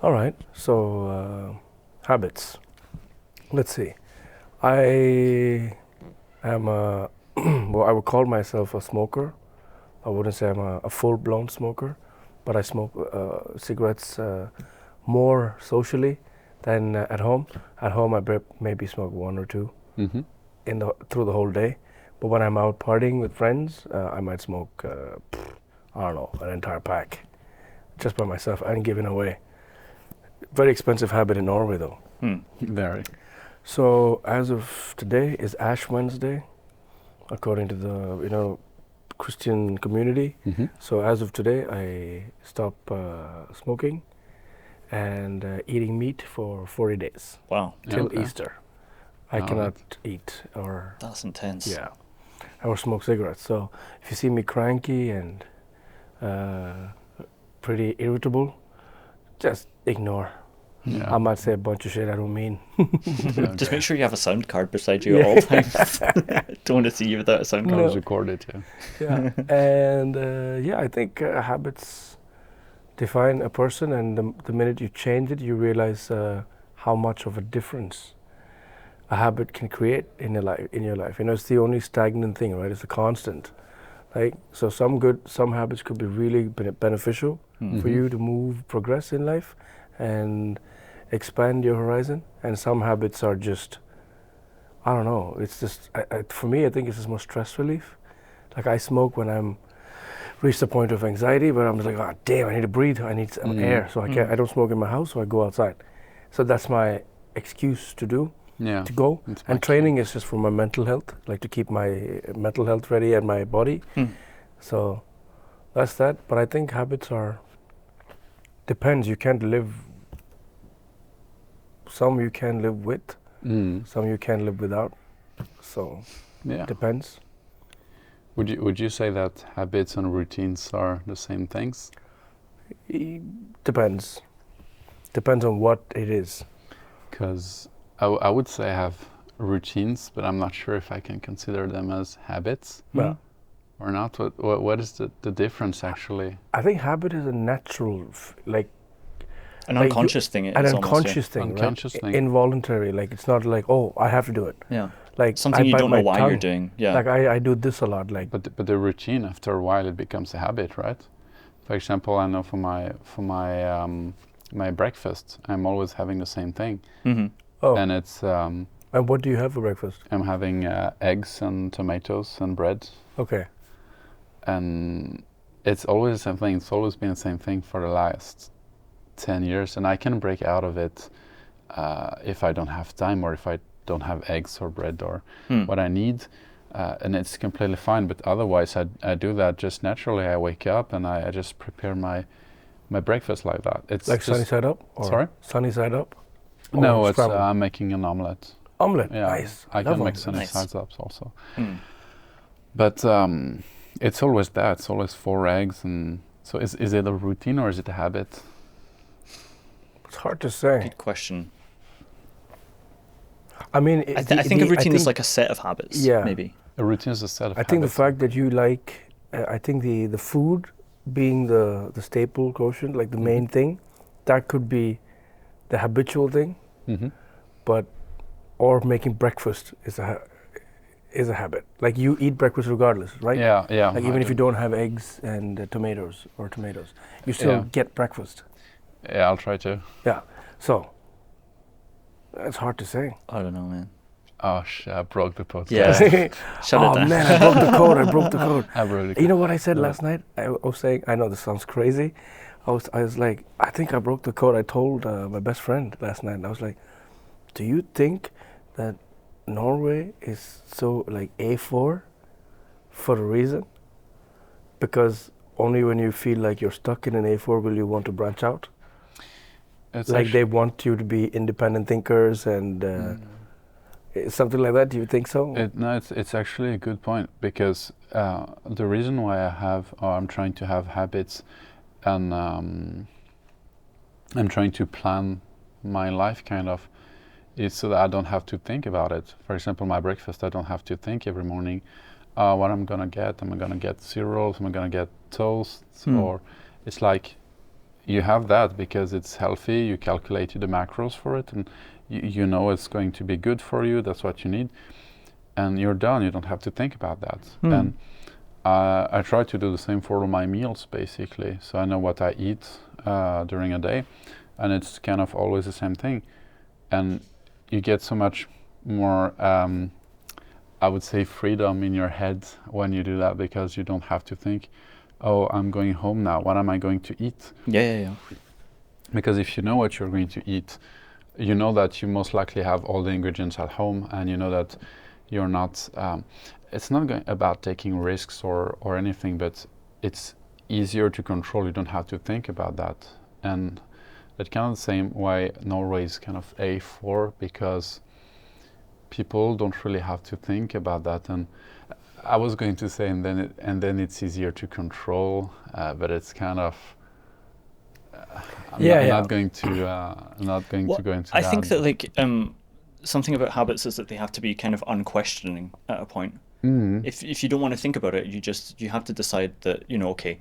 All right. So habits. Let's see. I am a well, I would call myself a smoker. I wouldn't say I'm a full-blown smoker, but I smoke cigarettes more socially than at home. At home, I maybe smoke one or two Mm-hmm. through the whole day. But when I'm out partying with friends, I might smoke, I don't know, an entire pack just by myself and giving away. Very expensive habit in Norway, though. Very. So as of today is Ash Wednesday, according to the Christian community. Mm-hmm. So as of today, I stop smoking and eating meat for 40 days Wow, till Okay. Easter. I All cannot eat or that's intense. or smoke cigarettes. So if you see me cranky and pretty irritable, just ignore. Yeah. I might say a bunch of shit I don't mean. Just make sure you have a sound card beside you at all times. Don't want to see you without a sound I card. was recorded too. Yeah, and I think habits define a person, and the minute you change it, you realize how much of a difference a habit can create in your life. It's the only stagnant thing, right? It's a constant. Like, so some habits could be really beneficial for you to move, progress in life, and expand your horizon. And some habits are just, I don't know. It's just for me, I think it's just more stress relief. Like, I smoke when I'm reached a point of anxiety, but I'm just like, oh damn, I need to breathe. I need some air, so I can't. I don't smoke in my house, so I go outside. So that's my excuse to go. It's And my training is just for my mental health, like to keep my mental health ready and my body. So that's that. But I think habits depends. You can't live. Some you can live with, some you can live without. So Yeah. depends. Would you say that habits and routines are the same things? Depends. Depends on what it is. Because I would say I have routines, but I'm not sure if I can consider them as habits Well, or not. What is the difference actually? I think habit is a natural, An Like unconscious thing. an It's almost, unconscious thing, Unconscious right? thing. Involuntary. Like, it's not like, oh, I have to do it. Yeah. Like, Something I you bite don't know my why you're tongue. doing. Yeah. Like, I do this a lot. Like, But the routine after a while it becomes a habit, right? For example, I know for my breakfast, I'm always having the same thing, oh, and it's and what do you have for breakfast? I'm having eggs and tomatoes and bread, Okay. and it's always the same thing. It's always been the same thing for the last 10 years, and I can break out of it if I don't have time or if I don't have eggs or bread or what I need, and it's completely fine. But otherwise, I do that just naturally. I wake up and I just prepare my breakfast like that. It's Like just, sunny side up? Or Sorry? Sunny side up? Or No, it's scrambled? I'm making an omelette. Omelette. Yeah, Nice. I love can make omelette. sunny Nice. sides ups also. But it's always that. It's always 4 eggs, and so is it a routine or is it a habit? It's hard to say. Good question. I mean, I think a routine is like a set of habits. Yeah. Maybe. A routine is a set of I think the habits. fact that you like, I think the food being the staple quotient, like the main thing, that could be the habitual thing, but or making breakfast is a habit. Like, you eat breakfast regardless, right? Yeah. Like, even if you don't have eggs and tomatoes, you still get breakfast. Yeah, I'll try to. Yeah. So it's hard to say. I don't know, man. Oh, I broke the podcast. Yeah. Shut it Oh down. man, I broke the code. I broke the code. I broke the You know what I said last night? I was saying, I know this sounds crazy. I was like, I think I broke the code. I told my best friend last night. I was like, do you think that Norway is so like A4 for a reason? Because only when you feel like you're stuck in an A4 will you want to branch out. It's Like, actu- they want you to be independent thinkers and something like that. Do you think so? it's actually a good point, because the reason why I'm trying to have habits, and I'm trying to plan my life kind of, is so that I don't have to think about it. For example, my breakfast, I don't have to think every morning what I'm gonna get. Am I gonna get cereals? Am I gonna get toast? Or it's like you have that because it's healthy. You calculate the macros for it, and you know it's going to be good for you. That's what you need, and you're done. You don't have to think about that. And I try to do the same for all my meals, basically. So I know what I eat during a day, and it's kind of always the same thing. And you get so much more, I would say, freedom in your head when you do that, because you don't have to think, oh, I'm going home now. What am I going to eat? Yeah. Because if you know what you're going to eat, you know that you most likely have all the ingredients at home, and you know that you're not, it's not about taking risks or anything, but it's easier to control. You don't have to think about that. And that kind of the same why Norway is kind of A4, because people don't really have to think about that. And I was going to say, and then it's easier to control, but it's kind of, I'm not going to go into I that. think that like something about habits is that they have to be kind of unquestioning at a point. If you don't want to think about it, you have to decide that, okay,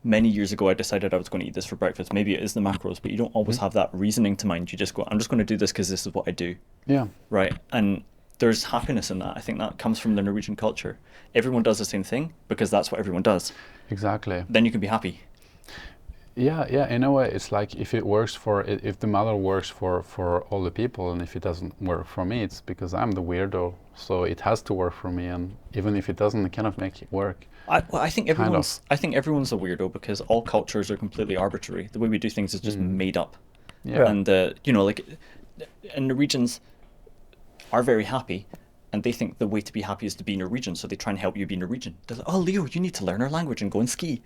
many years ago I decided I was going to eat this for breakfast. Maybe it is the macros, but you don't always have that reasoning to mind. You just go, I'm just going to do this because this is what I do. Yeah. Right. And there's happiness in that. I think that comes from the Norwegian culture. Everyone does the same thing because that's what everyone does. Exactly. Then you can be happy. Yeah. In a way, it's like if the model works for all the people, and if it doesn't work for me, it's because I'm the weirdo. So it has to work for me, and even if it doesn't, it kind of make it work. I think everyone's a weirdo because all cultures are completely arbitrary. The way we do things is just made up. Yeah. And and Norwegians are very happy, and they think the way to be happy is to be Norwegian, so they try and help you be Norwegian. They're like, oh, Leo, you need to learn our language and go and ski.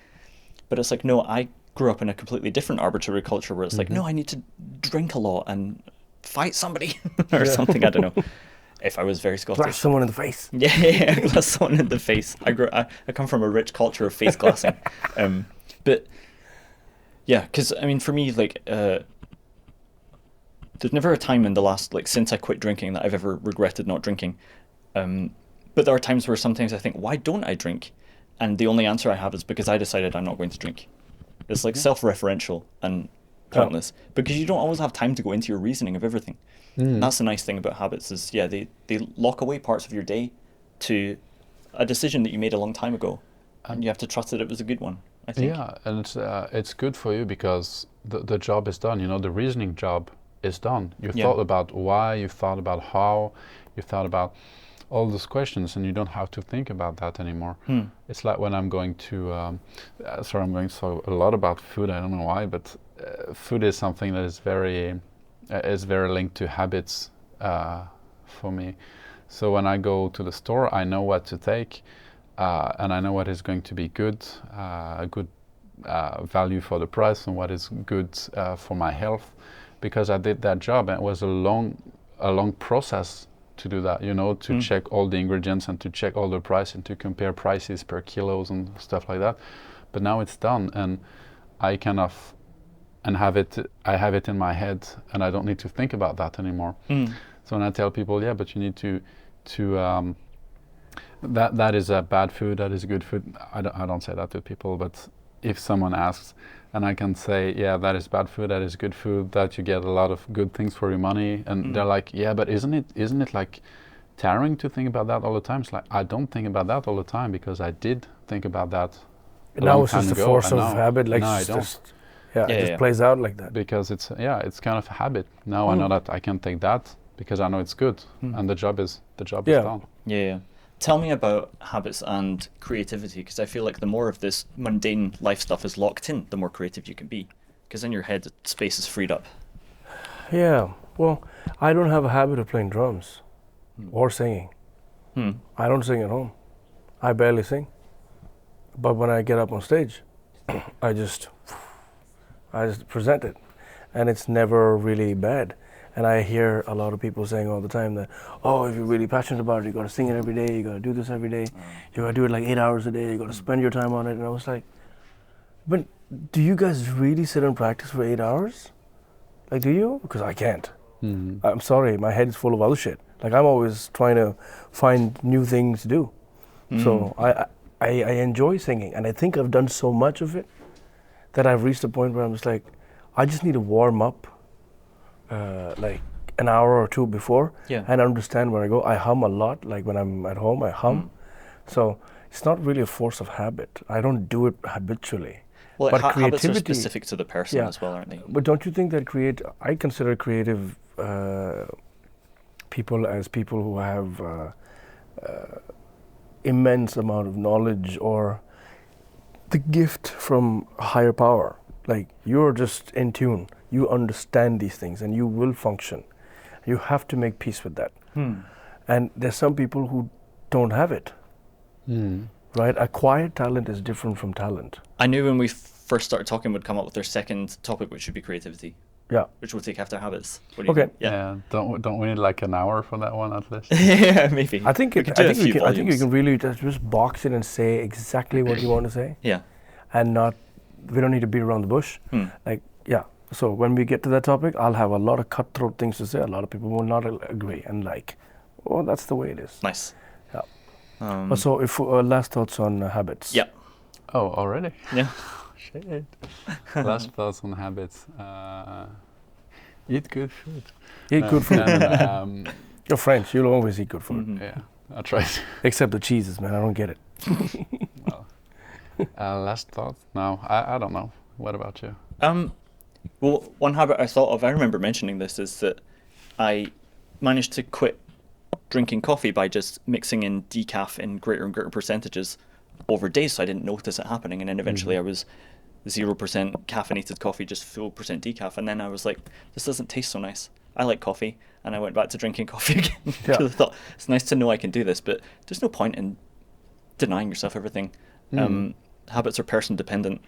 But it's like, no, I grew up in a completely different arbitrary culture where it's like, no, I need to drink a lot and fight somebody or something. I don't know. If I was very Scottish. Glass someone in the face. Yeah, glass someone in the face. I come from a rich culture of face glassing. But yeah, because I mean, for me, like, there's never a time in the last, like, since I quit drinking that I've ever regretted not drinking. But there are times where sometimes I think, why don't I drink? And the only answer I have is because I decided I'm not going to drink. It's like self-referential and pointless, because you don't always have time to go into your reasoning of everything. And that's the nice thing about habits is, they lock away parts of your day to a decision that you made a long time ago, and you have to trust that it was a good one, I think. Yeah, and it's good for you because the job is done. The reasoning job is done. You thought about why, you thought about how, you thought about all those questions, and you don't have to think about that anymore. It's like when I'm going to, I'm going so a lot about food, I don't know why, but food is something that is very linked to habits for me. So when I go to the store, I know what to take, and I know what is going to be good, a good value for the price, and what is good for my health, because I did that job, and it was a long process to do that, to check all the ingredients and to check all the price and to compare prices per kilos and stuff like that. But now it's done, and I have it in my head, and I don't need to think about that anymore. So when I tell people, but you need to that is a bad food, that is good food, I don't say that to people. But if someone asks, and I can say, that is bad food, that is good food, that you get a lot of good things for your money, and they're like, but isn't it like tiring to think about that all the time? It's like, I don't think about that all the time because I did think about that Now it's just a force of habit, like no, it just plays out like that. Because it's kind of a habit. Now I know that I can take that because I know it's good, and the job is done. Yeah. Tell me about habits and creativity, because I feel like the more of this mundane life stuff is locked in, the more creative you can be, because in your head space is freed up. Yeah, well, I don't have a habit of playing drums or singing. I don't sing at home. I barely sing. But when I get up on stage, I just present it, and it's never really bad. And I hear a lot of people saying all the time that, if you're really passionate about it, you got to sing it every day, you got to do this every day, you got to do it like 8 hours a day, you got to spend your time on it. And I was like, but do you guys really sit and practice for 8 hours? Like, do you? Because I can't. I'm sorry, my head is full of other shit. Like, I'm always trying to find new things to do. So I enjoy singing, and I think I've done so much of it that I've reached a point where I'm just like, I just need to warm up, like an hour or two before, Yeah. and understand where I go. I hum a lot, like when I'm at home, I hum. So it's not really a force of habit. I don't do it habitually. Well, But habits are creativity- specific to the person Yeah. as well, aren't they? But don't you think that I consider creative people as people who have immense amount of knowledge or the gift from a higher power. Like you're just in tune. You understand these things and you will function. You have to make peace with that. And there's some people who don't have it. Right? Acquired talent is different from talent. I knew when we first started talking would come up with their second topic, which would be creativity, Yeah. which we'll take after habits. What do you Okay. think? Yeah. Don't we need like an hour for that one at least? Yeah, maybe. I think We could do a few you volumes. can really just box it and say exactly what you want to say, Yeah. and we don't need to beat around the bush. Like, yeah. So when we get to that topic, I'll have a lot of cutthroat things to say. A lot of people will not agree and like, well, that's the way it is. Nice. Yeah. So if last thoughts on habits. Yeah. Oh, already? Yeah. Shit. Last thoughts on habits. Eat good food. Eat good food. And, You're French. You'll always eat good food. yeah, I try to. Except the cheeses, man. I don't get it. Well, last thought? No, I don't know. What about you? Well, one habit I thought of, I remember mentioning this, is that I managed to quit drinking coffee by just mixing in decaf in greater and greater percentages over days, so I didn't notice it happening. And then eventually I was 0% caffeinated coffee, just full percent decaf. And then I was like, this doesn't taste so nice. I like coffee. And I went back to drinking coffee again. Because I thought, it's nice to know I can do this, but there's no point in denying yourself everything. Habits are person dependent.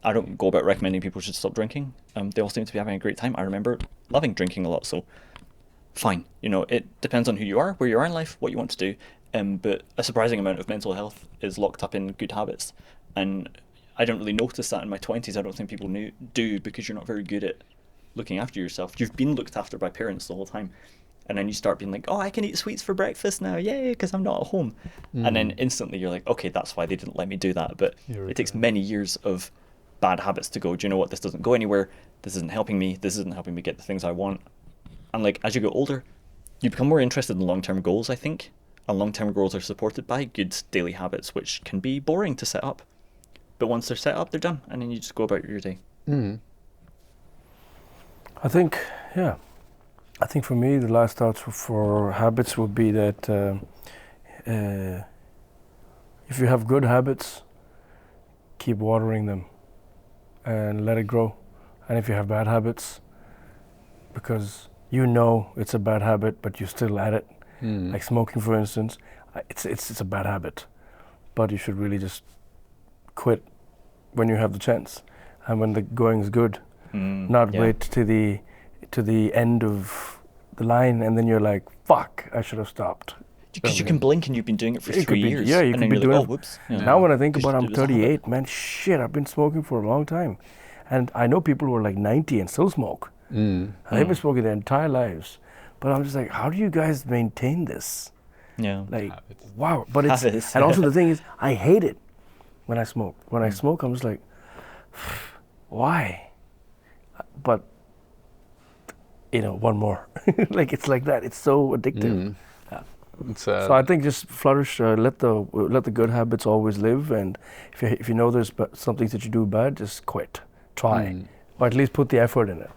I don't go about recommending people should stop drinking. They all seem to be having a great time. I remember loving drinking a lot, so fine. You know, it depends on who you are, where you are in life, what you want to do. But a surprising amount of mental health is locked up in good habits. And I don't really notice that in my 20s. I don't think people do, because you're not very good at looking after yourself. You've been looked after by parents the whole time. And then you start being like, oh, I can eat sweets for breakfast now, yay, because I'm not at home. And then instantly you're like, okay, that's why they didn't let me do that. But it takes many years of bad habits to go, do you know what, this doesn't go anywhere, this isn't helping me get the things I want. And like, as you get older, you become more interested in long-term goals, I think. And long-term goals are supported by good daily habits, which can be boring to set up. But once they're set up, they're done, and then you just go about your day. I think for me, the last thoughts for habits would be that if you have good habits, keep watering them and let it grow. And if you have bad habits, because you know it's a bad habit, but you're still at it, like smoking, for instance, it's a bad habit, but you should really just quit when you have the chance and when the going is good, not wait to the end of the line and then you're like, fuck, I should have stopped. Because you can blink and you've been doing it for 3 years. Yeah, you and can then be you're doing like, it. oh, whoops. Now when I think about it, I'm It was a habit. 38, man, shit, I've been smoking for a long time. And I know people who are like 90 and still smoke. And they've been smoking their entire lives. But I'm just like, how do you guys maintain this? Yeah. Like, Habits. wow. But it's, Habits, and also yeah. the thing is, I hate it when I smoke. When I smoke, I'm just like, why? But, you know, one more. Like, it's like that. It's so addictive. It's, So I think just flourish, let the good habits always live, and if you know there's some things that you do bad, just quit, try, or at least put the effort in it.